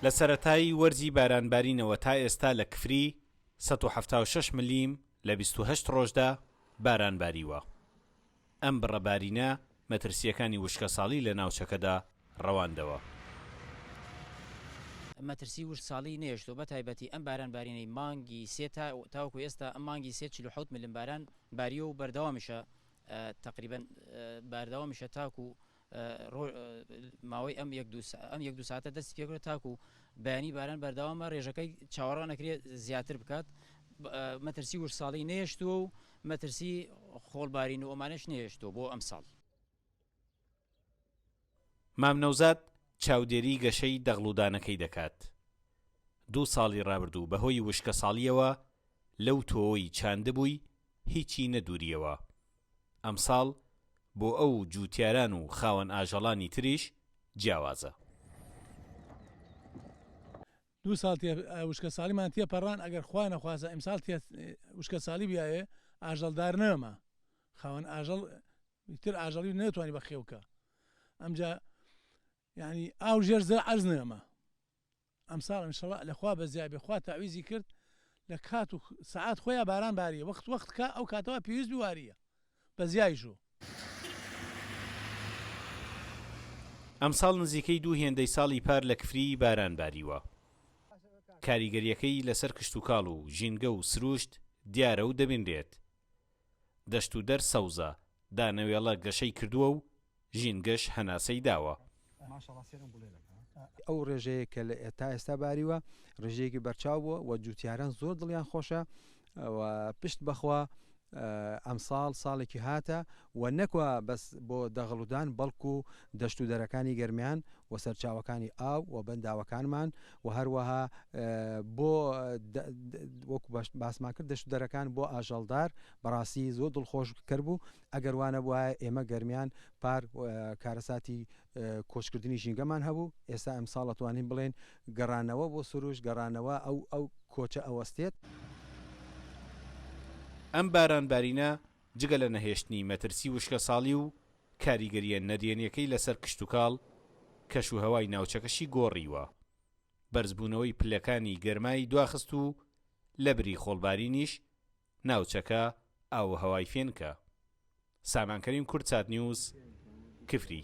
لە سەرەتایی وەرزی بارانبارینەوە تا ئێستا لە کفری 176 ملیم لە 28 ڕۆژدا بارانباریوە. ئەم بڕەبارینە مەترسیەکانی وشکە ساڵی لە ناوچەکەدا ڕەواندەوە. مەترسی وشک ساڵی نێشتۆ بە تایبەتی ئەم بارانبارینەی مانگی سێ تاوەکو ئێستا ئەم مانگی 347 ملم باران باریە و بەردەوامیشە تقریبا باردەوامیشە تاکو ماوەی ئەم یەک دو ساعتە دەستی پێکرێت تاکو بەیانی باران بەردەوامە ڕێژەکەی چاوەڕوان نەکرێت زیاتر بکات. مەترسی وشک ساڵی نێشتووە و مەترسی خۆڵبارین و ئەمانش نێشتۆ بۆ ئەم ساڵ. مام نەوزاد چاودێری گەشەی دەغڵودانەکەی دەکات. 2 ساڵی ڕابردوو بەهۆی وشکە ساڵیەوە لەو تۆی چاندبووی هیچی نەدووریەوە. ئەم ساڵ بۆ ئەو جووتیاران و خاوەن ئاژەڵانی تریش جیاوازە. 2 ساڵ وشکە ساڵیمان تێپەڕان ئەگەر خوا نەخوازە ئەمساڵ وشکە ساڵی بیایە ئاژەڵدار نەما خاوەن ئاژەڵ تر ئاژەڵی نەتوانانی بەخێوکە. ئەمجا یعنی ئاو ژێر زە عەرز نەما. ئەم ساڵ ئینشەڵا لەخوا بەزیابێ خوا تاویزی کرد لە کات و سەعات خۆیان باران باریە وەخت کا ئەو کاتەوە پێویست بواریە بەزیایشو. ئەم ساڵ نزیکەی 2 هێندەی ساڵی پار لە کفری باران باریوە. کاریگەریەکەی لەسەر کشت و کاڵ و ژینگە و سروشت دیارە و دەبینرێت. دەشت و دەر سەوزە دانەوێڵە گەشەی کردووە و ژینگەش هەناسەی داوە. ئەو ڕێژەیە کە لە تا ئێستا باریوە ڕێژەیەکی بەرچاو بووە و جووتیاران زۆر دڵیان خۆشە و پشت بەخوا ئەم ساڵێکی هاتە و نەکوە بەس بۆ دەغڵودان بەڵکو و دەشت و دەرەکانی گەرمیان و سەرچاوەکانی ئاو و بەنداوەکانمان و هەروەها بۆ وەکو باسمان کرد دەشت و دەرەکان بۆ ئاژەڵدار بەڕاستی زۆر دڵخۆش کرد بوو. ئەگەر وانە بووە ئێمە گەرمیان پار کارەساتی کۆچکردنی ژینگەمان هەبوو. ئێستا ئەم ساڵ دەتوانین بڵێن گەڕانەوە بۆ سروش گەڕانەوە ئەو کۆچە ئەوەستێت. ئەم بارانبارینە جگە لە نەهێشتنی مەترسی وشکە ساڵی و کاریگەریە نەدێنیەکەی لەسەر کشت و کاڵ کەش و هەوای ناوچەکەشی گۆڕیوە. بەرزبوونەوەی پلەکانی گەرمایی دواخست و لە بری خۆڵبارینیش ناوچەکە ئاو هەوای فێنکە. سامانکەریم کورد چات نیوز کفری.